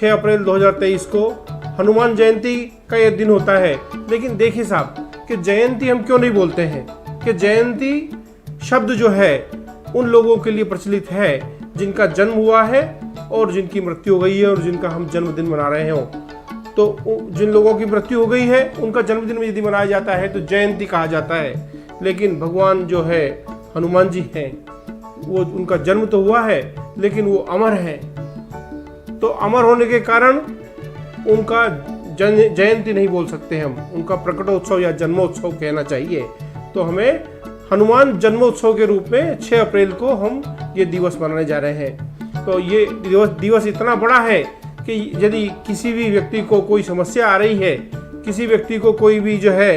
6 अप्रैल 2023 को हनुमान जयंती का यह दिन होता है। लेकिन देखिए साहब कि जयंती हम क्यों नहीं बोलते हैं, कि जयंती शब्द जो है उन लोगों के लिए प्रचलित है जिनका जन्म हुआ है और जिनकी मृत्यु हो गई है और जिनका हम जन्मदिन मना रहे हो। तो जिन लोगों की मृत्यु हो गई है उनका जन्मदिन में यदि मनाया जाता है तो जयंती कहा जाता है। लेकिन भगवान जो है हनुमान जी हैं, वो उनका जन्म तो हुआ है लेकिन वो अमर हैं। तो अमर होने के कारण उनका जयंती नहीं बोल सकते हम, उनका प्रकटोत्सव या जन्मोत्सव कहना चाहिए। तो हमें हनुमान जन्मोत्सव के रूप में 6 अप्रैल को हम ये दिवस मनाने जा रहे हैं। तो ये दिवस इतना बड़ा है कि यदि किसी भी व्यक्ति को कोई समस्या आ रही है, किसी व्यक्ति को कोई भी जो है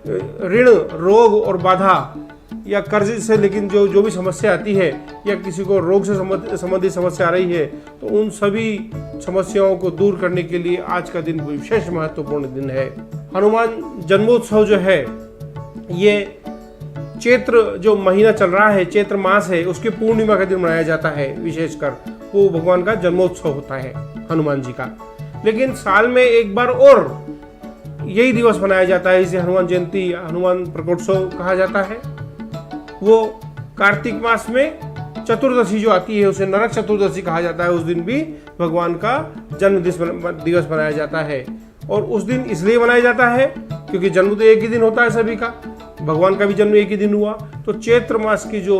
ऋण, रोग और बाधा या कर्ज से लेकिन जो भी समस्या आती है, या किसी को रोग से संबंधित समस्या आ रही है, तो उन सभी समस्याओं को दूर करने के लिए आज का दिन विशेष महत्वपूर्ण दिन है। हनुमान जन्मोत्सव जो है ये चैत्र जो महीना चल रहा है, चैत्र मास है, उसके पूर्णिमा का दिन मनाया जाता है। विशेषकर वो भगवान का जन्मोत्सव होता है हनुमान जी का। लेकिन साल में एक बार और यही दिवस मनाया जाता है, इसे हनुमान जयंती, हनुमान प्रकटोत्सव कहा जाता है। वो कार्तिक मास में चतुर्दशी जो आती है उसे नरक चतुर्दशी कहा जाता है। उस दिन भी भगवान का जन्म दिवस मनाया जाता है। और उस दिन इसलिए मनाया जाता है क्योंकि जन्म तो एक ही दिन होता है सभी का, भगवान का भी जन्म एक ही दिन हुआ। तो चैत्र मास की जो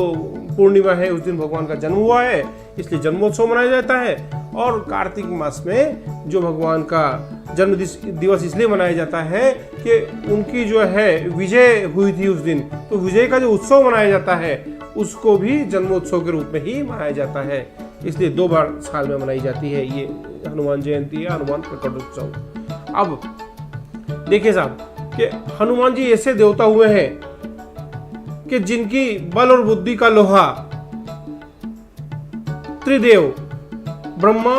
पूर्णिमा है उस दिन भगवान का जन्म हुआ है, इसलिए जन्मोत्सव मनाया जाता है। और कार्तिक मास में जो भगवान का जन्म दिवस इसलिए मनाया जाता है कि उनकी जो है विजय हुई थी उस दिन, तो विजय का जो उत्सव मनाया जाता है उसको भी जन्मोत्सव के रूप में ही मनाया जाता है। इसलिए 2 बार साल में मनाई जाती है ये हनुमान जयंती या हनुमान प्रकटोत्सव। अब देखिए साहब कि हनुमान जी ऐसे देवता हुए हैं कि जिनकी बल और बुद्धि का लोहा त्रिदेव ब्रह्मा,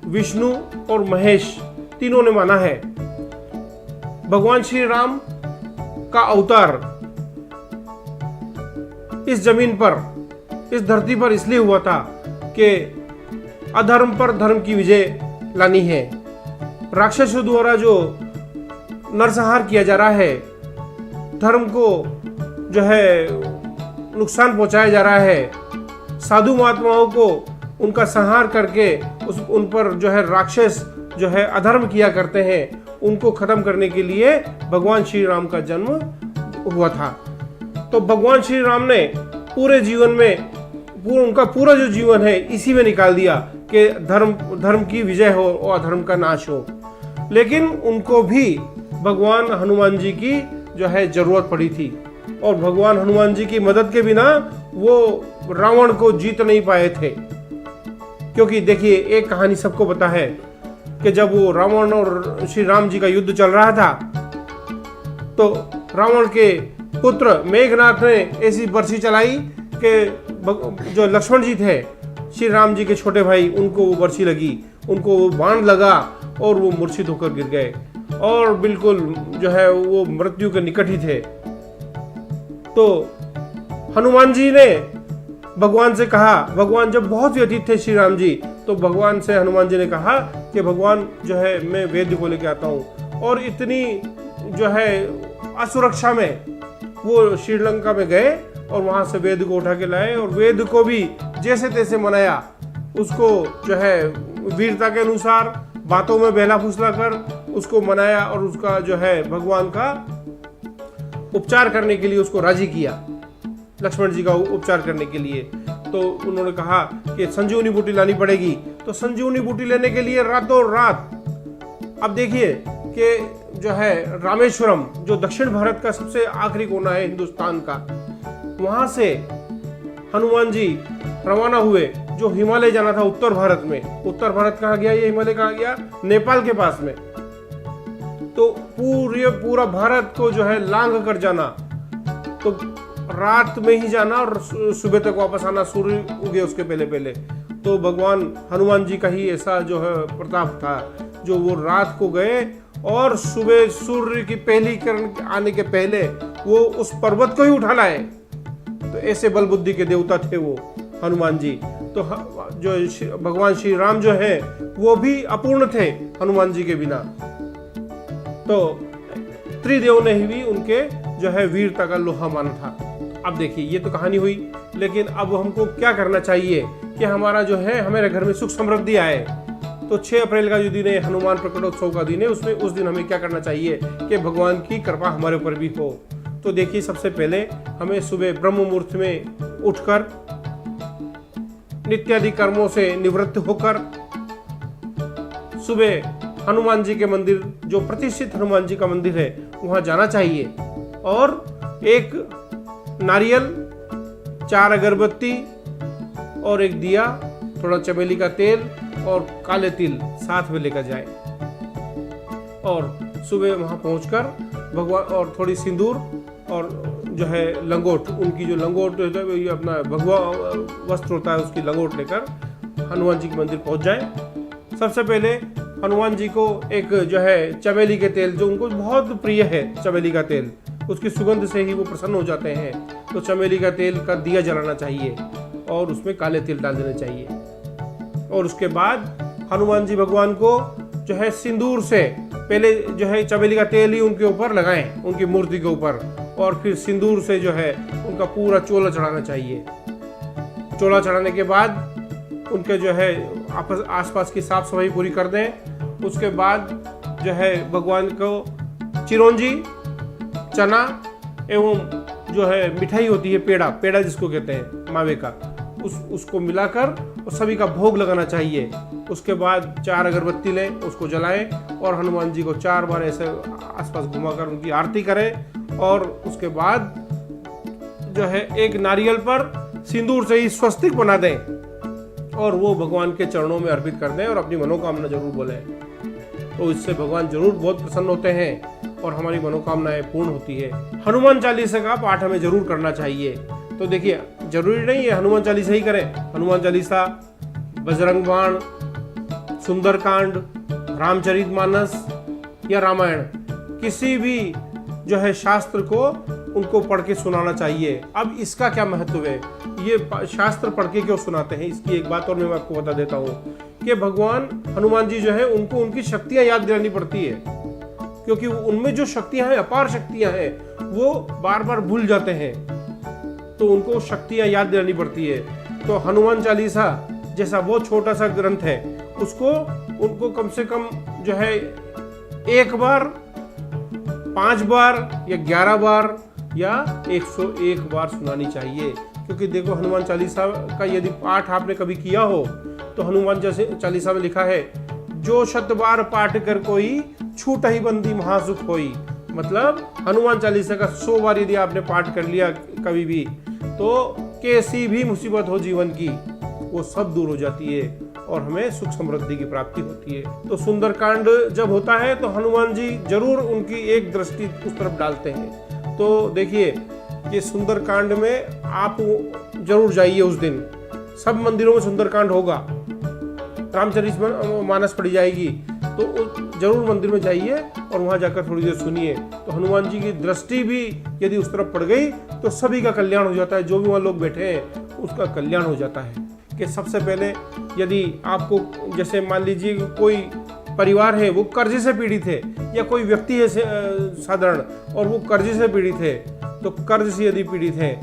विष्णु और महेश तीनों ने माना है। भगवान श्री राम का अवतार इस जमीन पर, इस धरती पर इसलिए हुआ था कि अधर्म पर धर्म की विजय लानी है। राक्षसों द्वारा जो नरसंहार किया जा रहा है, धर्म को जो है नुकसान पहुंचाया जा रहा है, साधु महात्माओं को उनका संहार करके उन पर जो है राक्षस जो है अधर्म किया करते हैं, उनको खत्म करने के लिए भगवान श्री राम का जन्म हुआ था। तो भगवान श्री राम ने पूरे जीवन में उनका पूरा जो जीवन है इसी में निकाल दिया कि धर्म की विजय हो और अधर्म का नाश हो। लेकिन उनको भी भगवान हनुमान जी की जो है जरूरत पड़ी थी, और भगवान हनुमान जी की मदद के बिना वो रावण को जीत नहीं पाए थे। क्योंकि देखिए एक कहानी सबको पता है कि जब वो रावण और श्री राम जी का युद्ध चल रहा था, तो रावण के पुत्र मेघनाथ ने ऐसी बरसी चलाई कि जो लक्ष्मण जी थे, श्री राम जी के छोटे भाई, उनको वो बरसी लगी, उनको वो बाण लगा और वो मूर्छित होकर गिर गए और बिल्कुल जो है वो मृत्यु के निकट ही थे। तो हनुमान जी ने भगवान से कहा, भगवान जब बहुत व्यथित थे श्री राम जी, तो भगवान से हनुमान जी ने कहा कि भगवान जो है मैं वेद को लेके आता हूँ। और इतनी जो है असुरक्षा में वो श्रीलंका में गए और वहां से वेद को उठा के लाए और वेद को भी जैसे तैसे मनाया, उसको जो है वीरता के अनुसार बातों में बहला फुसला कर उसको मनाया और उसका जो है भगवान का उपचार करने के लिए उसको राजी किया, लक्ष्मण जी का उपचार करने के लिए। तो उन्होंने कहा कि संजीवनी बूटी लानी पड़ेगी। तो संजीवनी बूटी लेने के लिए रातों रात, अब देखिए कि जो है रामेश्वरम, जो दक्षिण भारत का सबसे आखिरी कोना है हिंदुस्तान का, वहां से हनुमान जी रवाना हुए जो हिमालय जाना था उत्तर भारत में। उत्तर भारत कहाँ गया ये हिमालय, कहाँ गया? नेपाल के पास में। तो पूरा भारत को जो है लांघ कर जाना, तो रात में ही जाना और सुबह तक वापस आना, सूर्य उगे उसके पहले पहले। तो भगवान हनुमान जी का ही ऐसा जो है प्रताप था, जो वो रात को गए और सुबह सूर्य की पहली किरण आने के पहले वो उस पर्वत को ही उठा लाए। तो ऐसे बल बुद्धि के देवता थे वो। हनुमान जी। तो जो भगवान श्री राम जो है वो भी अपूर्ण थे हनुमान जी के बिना। तो त्रिदेव ने भी उनके जो है वीरता का लोहा माना था। अब देखिए ये तो कहानी हुई, लेकिन अब हमको क्या करना चाहिए कि हमारा जो है हमारे घर में सुख समृद्धि आए। तो 6 अप्रैल का जो दिन है हनुमान प्रकटोत्सव का दिन है, उसमें उस दिन हमें क्या करना चाहिए कि भगवान की कृपा हमारे ऊपर भी हो। तो देखिए सबसे पहले हमें सुबह ब्रह्म मुहूर्त में उठकर नित्यादि कर्मों से निवृत्त होकर सुबह हनुमान जी के मंदिर, जो प्रतिष्ठित हनुमान जी का मंदिर है, वहां जाना चाहिए और एक नारियल, 4 अगरबत्ती और एक दिया, थोड़ा चमेली का तेल और काले तिल साथ में लेकर जाए और सुबह वहां पहुंचकर भगवान और थोड़ी सिंदूर और जो है लंगोट, उनकी जो लंगोट होता है, ये अपना भगवा वस्त्र होता है, उसकी लंगोट लेकर हनुमान जी के मंदिर पहुंच जाए। सबसे पहले हनुमान जी को एक जो है चमेली के तेल, जो उनको बहुत प्रिय है चमेली का तेल, उसकी सुगंध से ही वो प्रसन्न हो जाते हैं, तो चमेली का तेल का दिया जलाना चाहिए और उसमें काले तिल डाल देने चाहिए। और उसके बाद हनुमान जी भगवान को जो है सिंदूर से पहले जो है चमेली का तेल ही उनके ऊपर लगाएं, उनकी मूर्ति के ऊपर, और फिर सिंदूर से जो है उनका पूरा चोला चढ़ाना चाहिए। चोला चढ़ाने के बाद उनके जो है आसपास की साफ सफाई पूरी कर दें। उसके बाद जो है भगवान को चिरौंजी, चना एवं जो है मिठाई होती है, पेड़ा जिसको कहते हैं मावे का, उसको मिलाकर और सभी का भोग लगाना चाहिए। उसके बाद 4 अगरबत्ती लें, उसको जलाएं और हनुमान जी को 4 बार ऐसे आसपास घुमाकर उनकी आरती करें। और उसके बाद जो है एक नारियल पर सिंदूर से ही स्वस्तिक बना दें और वो भगवान के चरणों में अर्पित कर दें और अपनी मनोकामना जरूर बोलें। तो इससे भगवान जरूर बहुत प्रसन्न होते हैं और हमारी मनोकामनाएं पूर्ण होती है। हनुमान चालीसा का पाठ हमें जरूर करना चाहिए। तो देखिए जरूरी नहीं है हनुमान चालीसा ही करें, हनुमान चालीसा, बजरंग बाण, सुंदरकांड, रामचरितमानस या रामायण, किसी भी जो है शास्त्र को उनको पढ़ के सुनाना चाहिए। अब इसका क्या महत्व है, ये शास्त्र पढ़ के क्यों सुनाते हैं, इसकी एक बात और मैं आपको बता देता हूँ कि भगवान हनुमान जी जो है उनको उनकी शक्तियां याद दिलानी पड़ती है, क्योंकि उनमें जो शक्तियां हैं, अपार शक्तियां हैं, वो बार बार भूल जाते हैं, तो उनको शक्तियां याद दिलानी पड़ती है। तो हनुमान चालीसा जैसा वो छोटा सा ग्रंथ है, उसको उनको कम से कम जो है 1 बार, 5 बार या 11 बार या 101 बार सुनानी चाहिए। क्योंकि देखो हनुमान चालीसा का यदि पाठ आपने कभी किया हो तो हनुमान चालीसा में लिखा है, जो 100 बार पाठ कर कोई, छूट ही बंदी महासुख होई। मतलब हनुमान चालीसा का 100 बार यदि आपने पाठ कर लिया कभी भी, तो कैसी भी मुसीबत हो जीवन की, वो सब दूर हो जाती है और हमें सुख समृद्धि की प्राप्ति होती है। तो सुंदरकांड जब होता है तो हनुमान जी जरूर उनकी एक दृष्टि उस तरफ डालते हैं। तो देखिए कि सुंदरकांड में आप जरूर जाइए उस दिन, सब मंदिरों में सुंदरकांड होगा, रामचरितमानस पढ़ी जाएगी, तो जरूर मंदिर में जाइए और वहां जाकर थोड़ी देर सुनिए। तो हनुमान जी की दृष्टि भी यदि उस तरफ पड़ गई तो सभी का कल्याण हो जाता है, जो भी वहां लोग बैठे हैं उसका कल्याण हो जाता है। कि सबसे पहले यदि आपको, जैसे मान लीजिए कोई परिवार है वो कर्जे से पीड़ित है, या कोई व्यक्ति है साधारण और वो कर्जे से पीड़ित है, तो कर्ज से यदि पीड़ित है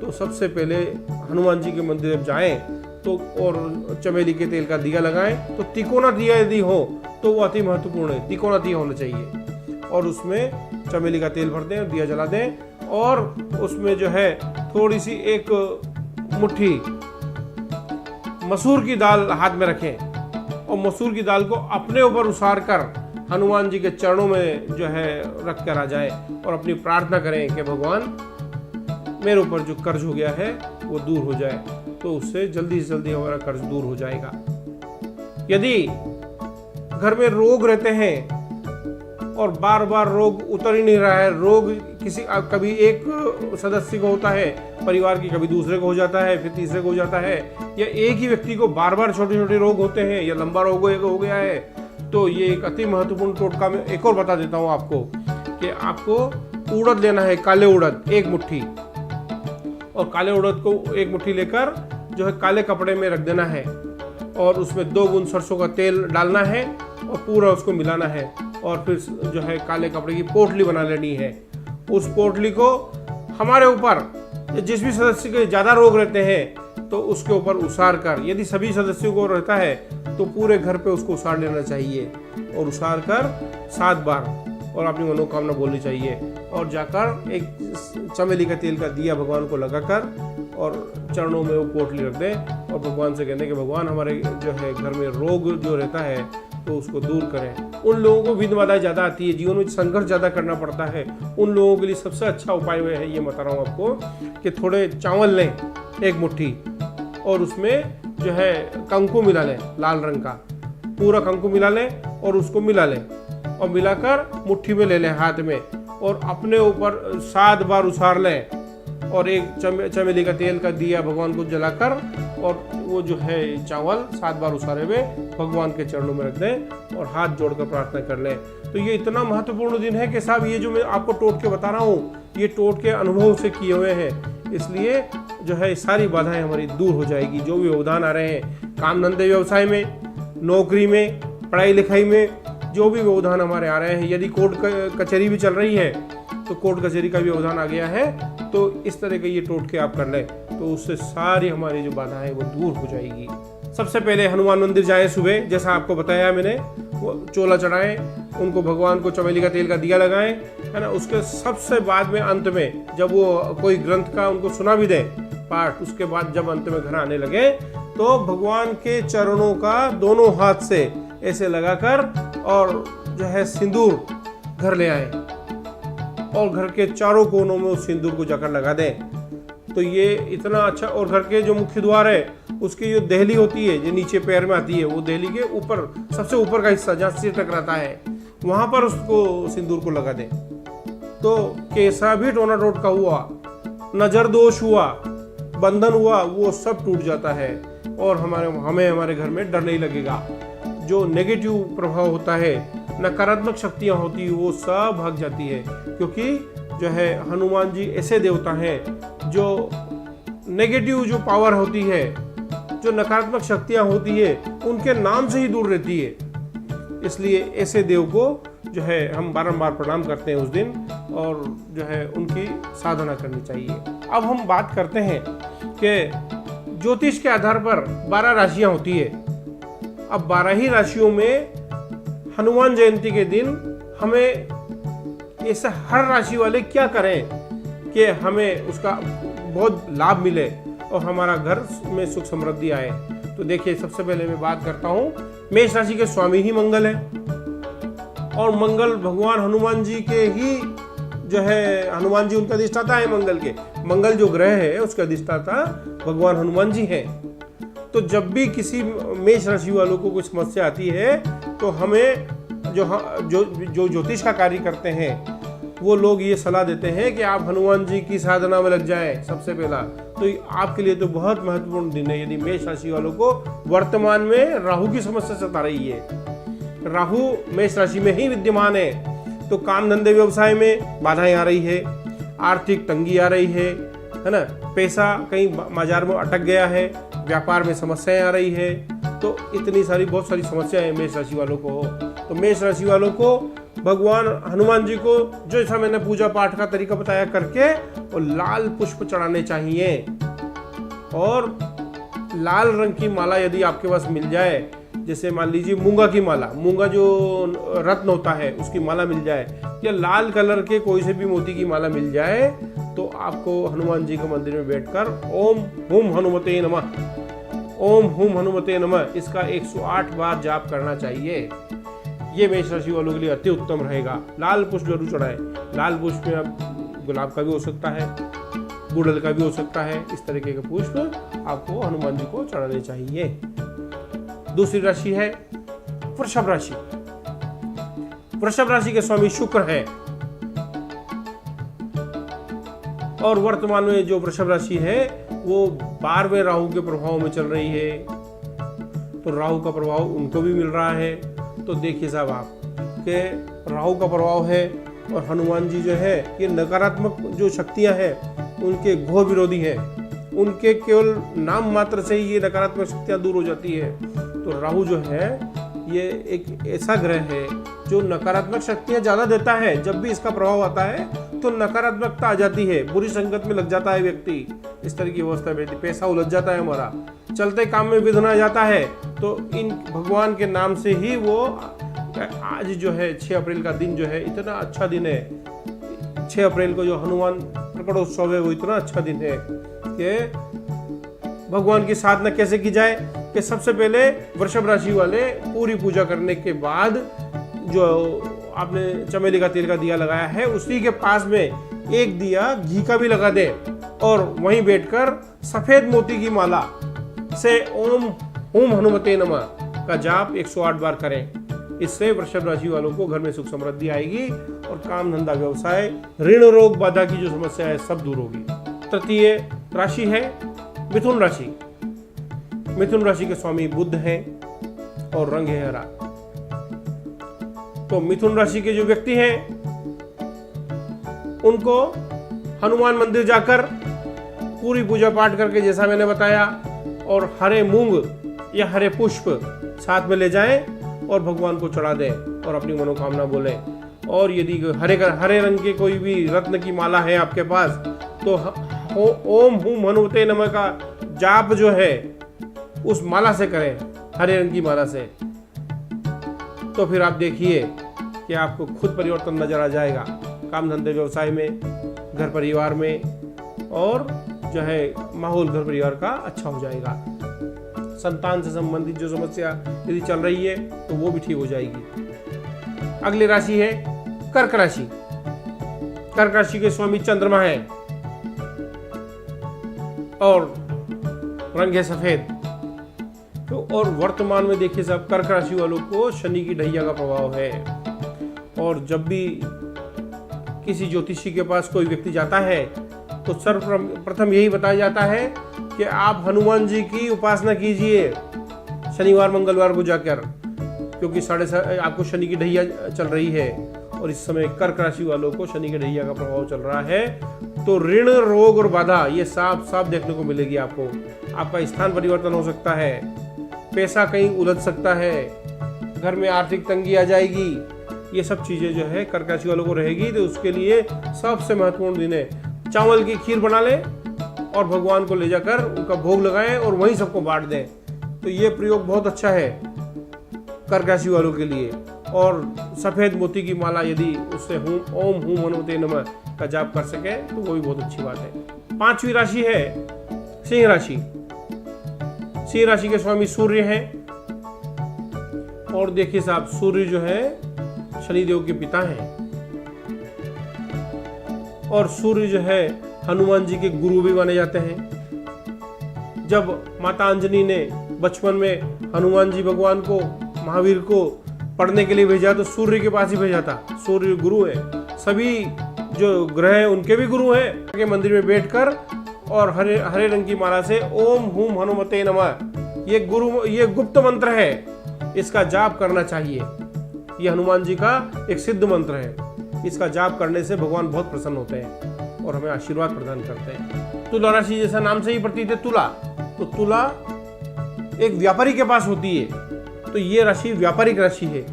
तो सबसे पहले हनुमान जी के मंदिर जब जाएं तो और चमेली के तेल का दिया लगाएं। तो तिकोना दिया यदि हो तो वो अति महत्वपूर्ण है, तिकोना दिया होना चाहिए, और उसमें चमेली का तेल भर दें, दिया जला दें और उसमें जो है थोड़ी सी एक मुट्ठी मसूर की दाल हाथ में रखें और मसूर की दाल को अपने ऊपर उसार कर हनुमान जी के चरणों में जो है रख कर आ जाए और अपनी प्रार्थना करें कि भगवान मेरे ऊपर जो कर्ज हो गया है वो दूर हो जाए, तो उससे जल्दी से जल्दी हमारा कर्ज दूर हो जाएगा। यदि घर में रोग रहते हैं और बार बार रोग उतर ही नहीं रहा है, रोग किसी कभी एक सदस्य को होता है परिवार की, कभी दूसरे को हो जाता है, फिर तीसरे को हो जाता है, या एक ही व्यक्ति को बार बार छोटे छोटे रोग होते हैं या लंबा रोग हो गया है, तो ये एक अति महत्वपूर्ण टोटका में एक और बता देता हूँ आपको कि आपको उड़द लेना है, काले उड़द 1 मुट्ठी, और काले उड़द को 1 मुट्ठी लेकर जो है काले कपड़े में रख देना है और उसमें 2 बूंद सरसों का तेल डालना है और पूरा उसको मिलाना है और फिर जो है काले कपड़े की पोटली बना लेनी है। उस पोटली को हमारे ऊपर, जिस भी सदस्य के ज़्यादा रोग रहते हैं तो उसके ऊपर उसार कर, यदि सभी सदस्यों को रहता है तो पूरे घर पे उसको उसार लेना चाहिए और उसार कर 7 बार और अपनी मनोकामना बोलनी चाहिए और जाकर एक चमेली का तेल का दिया भगवान को लगाकर और चरणों में वो पोटली रख दें और भगवान से कहने कि भगवान हमारे जो है घर में रोग जो रहता है तो उसको दूर करें। उन लोगों को विघ्न बाधाएं ज़्यादा आती है, जीवन में संघर्ष ज़्यादा करना पड़ता है, उन लोगों के लिए सबसे अच्छा उपाय वह है, ये बता रहा हूँ आपको, कि थोड़े चावल लें 1 मुट्ठी और उसमें जो है कंकु मिला लें, लाल रंग का पूरा कंकु मिला लें और उसको मिला लें और मिलाकर मुट्ठी में ले लें हाथ में और अपने ऊपर 7 बार उसार लें और एक चमेली का तेल का दिया भगवान को जलाकर और वो जो है चावल 7 बार उसारे हुए भगवान के चरणों में रख दें और हाथ जोड़कर प्रार्थना कर लें। तो ये इतना महत्वपूर्ण दिन है कि साहब ये जो मैं आपको टोट के बता रहा हूँ ये टोट के अनुभव से किए हुए हैं, इसलिए जो है सारी बाधाएं हमारी दूर हो जाएगी। जो भी व्यवधान आ रहे हैं काम धंधे व्यवसाय में, नौकरी में, पढ़ाई लिखाई में, जो भी व्यवधान हमारे आ रहे हैं, यदि कोर्ट कचहरी भी चल रही है तो कोर्ट कचहरी का भी व्यवधान आ गया है, तो इस तरह के ये टोटके आप कर लें तो उससे सारी हमारी जो बाधा है वो दूर हो जाएगी। सबसे पहले हनुमान मंदिर जाएं सुबह, जैसा आपको बताया मैंने, वो चोला चढ़ाएं, उनको भगवान को चमेली का तेल का दिया लगाएं, है ना। उसके सबसे बाद में अंत में जब वो कोई ग्रंथ का उनको सुना भी दें पाठ, उसके बाद जब अंत में घर आने लगे तो भगवान के चरणों का दोनों हाथ से ऐसे लगाकर और जो है सिंदूर घर ले आए और घर के चारों कोनों में उस सिंदूर को जाकर लगा दें। तो ये इतना अच्छा, और घर के जो मुख्य द्वार है उसकी जो देहली होती है जो नीचे पैर में आती है, वो देहली के ऊपर सबसे ऊपर का हिस्सा जहाँ सिर टकराता है वहां पर उसको सिंदूर को लगा दें। तो कैसा भी टोना टोटका हुआ, नजर दोष हुआ, बंधन हुआ, वो सब टूट जाता है और हमारे घर में डर नहीं लगेगा। जो नेगेटिव प्रभाव होता है, नकारात्मक शक्तियां होती है, वो सब भाग जाती है, क्योंकि जो है हनुमान जी ऐसे देवता हैं जो नेगेटिव जो पावर होती है, जो नकारात्मक शक्तियां होती है, उनके नाम से ही दूर रहती है। इसलिए ऐसे देव को जो है हम बारंबार प्रणाम करते हैं उस दिन और जो है उनकी साधना करनी चाहिए। अब हम बात करते हैं कि ज्योतिष के आधार पर 12 राशियां होती है। अब 12 ही राशियों में हनुमान जयंती के दिन हमें ऐसे हर राशि वाले क्या करें कि हमें उसका बहुत लाभ मिले और हमारा घर में सुख समृद्धि आए। तो देखिए, सबसे पहले मैं बात करता हूँ, मेष राशि के स्वामी ही मंगल है और मंगल भगवान हनुमान जी के ही जो है, हनुमान जी उनका अधिष्ठाता है मंगल के। मंगल जो ग्रह है उसका अधिष्ठाता भगवान हनुमान जी है। तो जब भी किसी मेष राशि वालों को कोई समस्या आती है तो हमें जो ज्योतिष का कार्य करते हैं वो लोग ये सलाह देते हैं कि आप हनुमान जी की साधना में लग जाएं सबसे पहला। तो आपके लिए तो बहुत महत्वपूर्ण दिन है। यदि मेष राशि वालों को वर्तमान में राहु की समस्या सता रही है, राहु मेष राशि में ही विद्यमान है, तो काम धंधे व्यवसाय में बाधाएं आ रही है, आर्थिक तंगी आ रही है ना, पैसा कहीं बाजार में अटक गया है, व्यापार में समस्याएं आ रही है, तो इतनी सारी बहुत सारी समस्याएं मेष राशि वालों को हो। तो मेष राशि वालों को भगवान हनुमान जी को जैसा मैंने पूजा पाठ का तरीका बताया करके और लाल पुष्प चढ़ाने चाहिए। और लाल रंग की माला यदि आपके पास मिल जाए, जैसे मान लीजिए मूंगा की माला, मूंगा जो रत्न होता है उसकी माला मिल जाए, या लाल कलर के कोई से भी मोती की माला मिल जाए, तो आपको हनुमान जी के मंदिर में बैठकर ओम हुम हनुमते नमः, ओम हुम हनुमते नमः, इसका 108 बार जाप करना चाहिए। ये मेष राशि वालों के लिए अति उत्तम रहेगा। लाल पुष्प जरूर चढ़ाएं। लाल पुष्प में आप गुलाब का भी हो सकता है, गुड़हल का भी हो सकता है, इस तरीके के पुष्प आपको हनुमान जी को चढ़ाने चाहिए। दूसरी राशि है वृषभ राशि। वृषभ राशि के स्वामी शुक्र है और वर्तमान में जो वृषभ राशि है वो 12वें राहु के प्रभाव में चल रही है, तो राहु का प्रभाव उनको भी मिल रहा है। तो देखिए साहब आप के राहु का प्रभाव है और हनुमान जी जो है ये नकारात्मक जो शक्तियां हैं उनके घोर विरोधी है। उनके केवल नाम मात्र से ही ये नकारात्मक शक्तियां दूर हो जाती है। तो राहु जो है ये एक ऐसा ग्रह है जो नकारात्मक शक्तियां ज्यादा देता है। जब भी इसका प्रभाव आता है तो नकारात्मकता आ जाती है, बुरी संगत में लग जाता है व्यक्ति, इस तरह की अवस्था में पैसा उलझ जाता है हमारा, चलते काम में विघ्न आ जाता है। तो इन भगवान के नाम से ही वो आज जो है 6 अप्रैल का दिन जो है इतना अच्छा दिन है। 6 अप्रैल को जो हनुमान प्रकटोत्सव है वो इतना अच्छा दिन है कि भगवान की साधना कैसे की जाए कि सबसे पहले वृषभ राशि वाले पूरी पूजा करने के बाद जो आपने चमेली का तेल का दिया लगाया है उसी के पास में एक दिया घी का भी लगा दे और वहीं बैठकर सफेद मोती की माला से ओम ओम हनुमते नमः का जाप 108 बार करें। इससे वृषभ राशि वालों को घर में सुख समृद्धि आएगी और काम धंधा व्यवसाय ऋण रोग बाधा की जो समस्या है सब दूर होगी। तृतीय राशि है मिथुन राशि। मिथुन राशि के स्वामी बुध हैं और रंग है हरा। तो मिथुन राशि के जो व्यक्ति हैं उनको हनुमान मंदिर जाकर पूरी पूजा पाठ करके जैसा मैंने बताया और हरे मूंग या हरे पुष्प साथ में ले जाएं और भगवान को चढ़ा दें और अपनी मनोकामना बोलें। और यदि हरे रंग के कोई भी रत्न की माला है आपके पास तो ओम हुम हनुमते नमः का जाप जो है उस माला से करें, हरे रंग की माला से। तो फिर आप देखिए कि आपको खुद परिवर्तन नजर आ जाएगा काम धंधे व्यवसाय में, घर परिवार में, और जो है माहौल घर परिवार का अच्छा हो जाएगा। संतान से संबंधित जो समस्या यदि चल रही है तो वो भी ठीक हो जाएगी। अगली राशि है कर्क राशि। कर्क राशि के स्वामी चंद्रमा है और रंग है सफेद। तो और वर्तमान में देखिए साहब कर्क राशि वालों को शनि की ढैया का प्रभाव है और जब भी किसी ज्योतिषी के पास कोई व्यक्ति जाता है तो सर्वप्रथम यही बताया जाता है कि आप हनुमान जी की उपासना कीजिए शनिवार मंगलवार को जाकर, क्योंकि आपको शनि की ढैया चल रही है और इस समय कर्क राशि वालों को शनि की ढैया का प्रभाव चल रहा है। तो ऋण रोग और बाधा ये साफ साफ देखने को मिलेगी आपको। आपका स्थान परिवर्तन हो सकता है, पैसा कहीं उलझ सकता है, घर में आर्थिक तंगी आ जाएगी। ये सब चीजें जो है कर्क राशि वालों को रहेगी। तो उसके लिए सबसे महत्वपूर्ण दिन है चावल की खीर बना लें और भगवान को ले जाकर उनका भोग लगाएं और वहीं सबको बांट दें। तो ये प्रयोग बहुत अच्छा है कर्क राशि वालों के लिए। और सफेद मोती की माला यदि उससे ओम हुम हनुमते नमः का जाप कर सके तो वो भी बहुत अच्छी बात है। 5वीं राशि है सिंह राशि। सिंह राशि के स्वामी सूर्य हैं और देखिए साहब सूर्य जो है शनिदेव के पिता हैं और सूर्य जो है हनुमान जी के गुरु भी माने जाते हैं। जब माता अंजनी ने बचपन में हनुमान जी भगवान को महावीर को पढ़ने के लिए भेजा तो सूर्य के पास ही भेजा था। सूर्य गुरु है, सभी जो ग्रह हैं उनके भी गुरु हैं। के मंदिर में बैठकर और हरे रंग की माला से ओम हुम हनुमते नमः ये गुप्त मंत्र है, इसका जाप करना चाहिए। ये हनुमान जी का एक सिद्ध मंत्र है। इसका जाप करने से भगवान बहुत प्रसन्न होते हैं और हमें आशीर्वाद प्रदान करते हैं। तुला राशि जैसा नाम से ही प्रतीत है तुला, तो तुला एक व्यापारी के पास होती है। तो ये राशि व्यापारिक राशि है।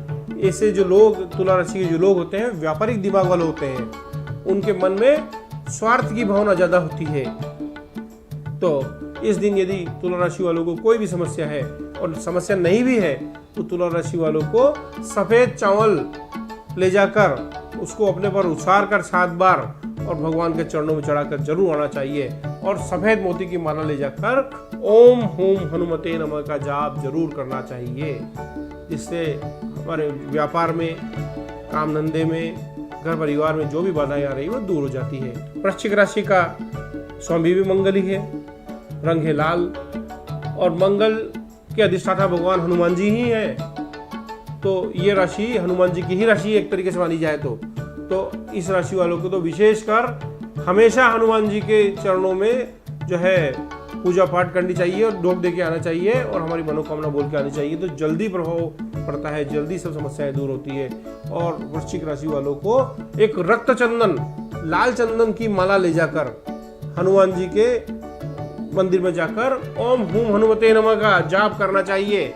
ऐसे जो लोग तुला राशि के जो लोग होते हैं व्यापारिक दिमाग वाले होते हैं, उनके मन में स्वार्थ की भावना ज्यादा होती है। तो इस दिन यदि तुला राशि वालों को कोई भी समस्या है और समस्या नहीं भी है तो तुला राशि वालों को सफेद चावल ले जाकर उसको अपने पर उछार कर 7 बार और भगवान के चरणों में चढ़ाकर जरूर आना चाहिए और सफेद मोती की माला ले जाकर ओम हुम हनुमते नमः का जाप जरूर करना चाहिए। जिससे हमारे व्यापार में, काम धंधे में, घर परिवार में जो भी बाधाएं आ रही है वो दूर हो जाती है। वृश्चिक राशि का स्वामी भी मंगल ही है, रंग है लाल और मंगल के अधिष्ठाता भगवान हनुमान जी ही हैं। तो ये राशि हनुमान जी की ही राशि एक तरीके से मानी जाए तो इस राशि वालों को तो विशेषकर हमेशा हनुमान जी के चरणों में जो है पूजा पाठ करनी चाहिए और ढोक दे के आना चाहिए और हमारी मनोकामना बोल के आनी चाहिए। तो जल्दी प्रभाव पड़ता है, जल्दी सब समस्याएं दूर होती है। और वृश्चिक राशि वालों को एक रक्त चंदन, लाल चंदन की माला ले जाकर हनुमान जी के मंदिर में जाकर ओम हुम हनुमते नमः का जाप करना चाहिए,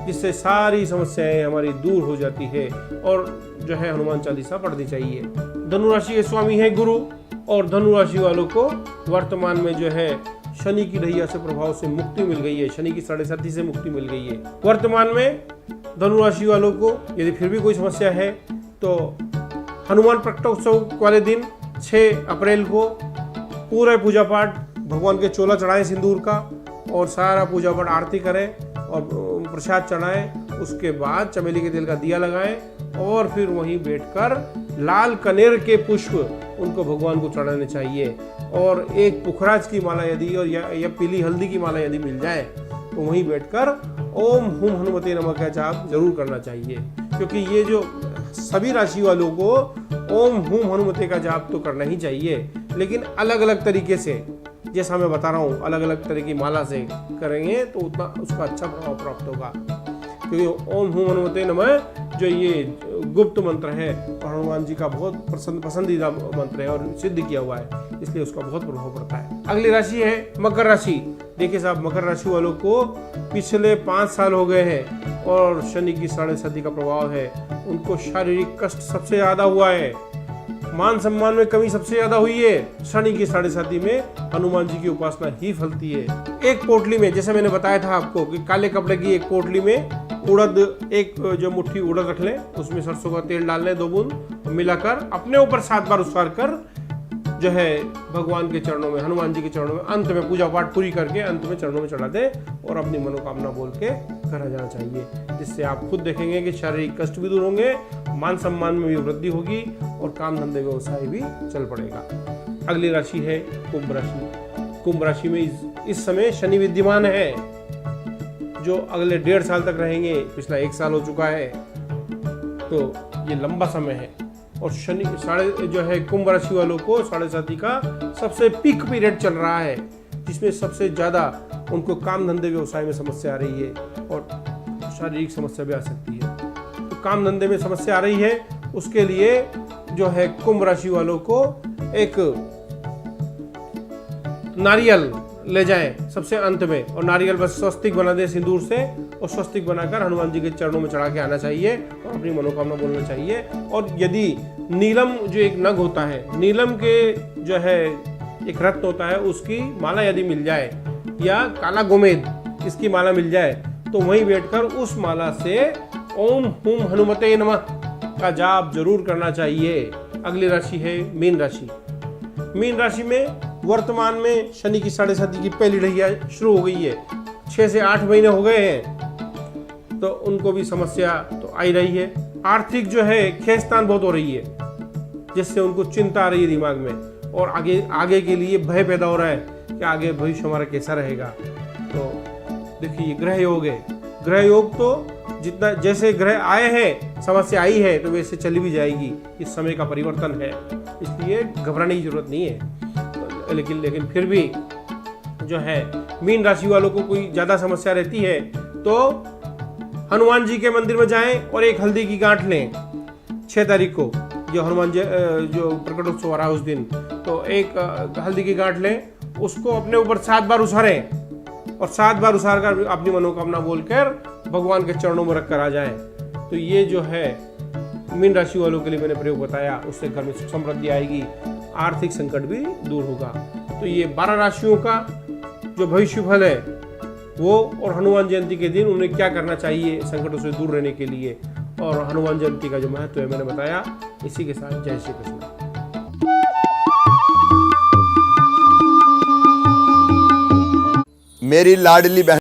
जिससे सारी समस्याएं हमारी दूर हो जाती है। और जो है हनुमान चालीसा पढ़नी चाहिए। धनु राशि के स्वामी है गुरु, और धनु राशि वालों को वर्तमान में जो है शनि की ढैया से प्रभाव से मुक्ति मिल गई है, शनि की 7.5 से मुक्ति मिल गई है। वर्तमान में धनु राशि वालों को यदि फिर भी कोई समस्या है तो हनुमान प्रकटोत्सव वाले दिन 6 अप्रैल को पूरा पूजा पाठ भगवान के चोला चढ़ाएं सिंदूर का, और सारा पूजा पाठ आरती करें और प्रसाद चढ़ाएं। उसके बाद चमेली के तेल का दिया लगाएं और फिर वहीं बैठकर लाल कनेर के पुष्प उनको भगवान को चढ़ाने चाहिए। और एक पुखराज की माला यदि और या पीली हल्दी की माला यदि मिल जाए तो वहीं बैठकर ओम हुम हनुमते नमः का जाप जरूर करना चाहिए, क्योंकि ये जो सभी राशि वालों को ओम हुम हनुमते का जाप तो करना ही चाहिए, लेकिन अलग अलग तरीके से, जैसा मैं बता रहा हूँ, अलग अलग तरह की माला से करेंगे तो उतना उसका अच्छा प्रभाव प्राप्त होगा। क्योंकि ओम हुम हनुमते नमः जो ये गुप्त मंत्र है और हनुमान जी का बहुत पसंदीदा मंत्र है और सिद्ध किया हुआ है, इसलिए उसका बहुत प्रभाव पड़ता है। अगली राशि है मकर राशि। देखिए साहब, मकर राशि वालों को पिछले 5 साल हो गए हैं और शनि की 7.5 का प्रभाव है। उनको शारीरिक कष्ट सबसे ज्यादा हुआ है, मान सम्मान में कमी सबसे ज्यादा हुई है। शनि की 7.5 में हनुमान जी की उपासना ही फलती है। एक पोटली में, जैसे मैंने बताया था आपको कि काले कपड़े की एक पोटली में उड़द, एक जो मुट्ठी उड़द रख लें, उसमें सरसों का तेल डाल लें 2 बूंद, मिलाकर अपने ऊपर 7 बार उछाल कर जो है भगवान के चरणों में, हनुमान जी के चरणों में, अंत में पूजा पाठ पूरी करके अंत में चरणों में चढ़ा दे और अपनी मनोकामना बोल के घर आ जाना चाहिए, जिससे आप खुद देखेंगे कि शारीरिक कष्ट भी दूर होंगे, मान सम्मान में भी वृद्धि होगी और काम धंधे व्यवसाय भी चल पड़ेगा। अगली राशि है कुंभ राशि। कुंभ राशि में इस समय शनि विद्यमान है, जो अगले 1.5 साल तक रहेंगे। पिछला 1 साल हो चुका है, तो ये लंबा समय है। और शनि जो है कुंभ राशि वालों को 7.5 का सबसे पीक पीरियड चल रहा है, जिसमें सबसे ज्यादा उनको काम धंधे व्यवसाय में समस्या आ रही है और शारीरिक समस्या भी आ सकती है। तो काम धंधे में समस्या आ रही है, उसके लिए जो है कुंभ राशि वालों को एक नारियल ले जाएं सबसे अंत में, और नारियल बस स्वस्तिक बना दे सिंदूर से, और स्वस्तिक बनाकर हनुमान जी के चरणों में चढ़ा के आना चाहिए और अपनी मनोकामना बोलना चाहिए। और यदि नीलम जो एक नग होता है, नीलम के जो है एक रत्न होता है, उसकी माला यदि मिल जाए, या काला गोमेद इसकी माला मिल जाए, तो वहीं बैठकर उस माला से ओम हुम हनुमते नमः का जाप जरूर करना चाहिए। अगली राशि है मीन राशि। मीन राशि में वर्तमान में शनि की 7.5 की पहली ढैया शुरू हो गई है। 6 से 8 महीने हो गए हैं, तो उनको भी समस्या तो आ ही रही है। आर्थिक जो है खेचतान बहुत हो रही है, जिससे उनको चिंता आ रही है दिमाग में, और आगे के लिए भय पैदा हो रहा है कि आगे भविष्य हमारा कैसा रहेगा। तो देखिए ग्रह योग है, ग्रह योग तो जितना जैसे ग्रह आए हैं समस्या आई है तो वैसे चली भी जाएगी। इस समय का परिवर्तन है, इसलिए घबराने की जरूरत नहीं है। लेकिन फिर भी जो है मीन राशि वालों को कोई ज्यादा समस्या रहती है तो हनुमान जी के मंदिर में जाएं और एक हल्दी की गांठ लें 6 तारीख को, जो हनुमान जी जो प्रकटोत्सव आ रहा है उस दिन, तो एक हल्दी की गांठ लें, उसको अपने ऊपर 7 बार उछालें और 7 बार उछाल कर अपनी मनोकामना बोलकर भगवान के चरणों में रखकर आ जाएं। तो ये जो है मीन राशि वालों के लिए मैंने प्रयोग बताया, उससे घर में सुख समृद्धि आएगी, आर्थिक संकट भी दूर होगा। तो ये 12 राशियों का जो भविष्य फल है वो, और हनुमान जयंती के दिन उन्हें क्या करना चाहिए संकटों से दूर रहने के लिए, और हनुमान जयंती का जो महत्व है मैंने बताया। इसी के साथ जय श्री कृष्ण। मेरी लाडली बहन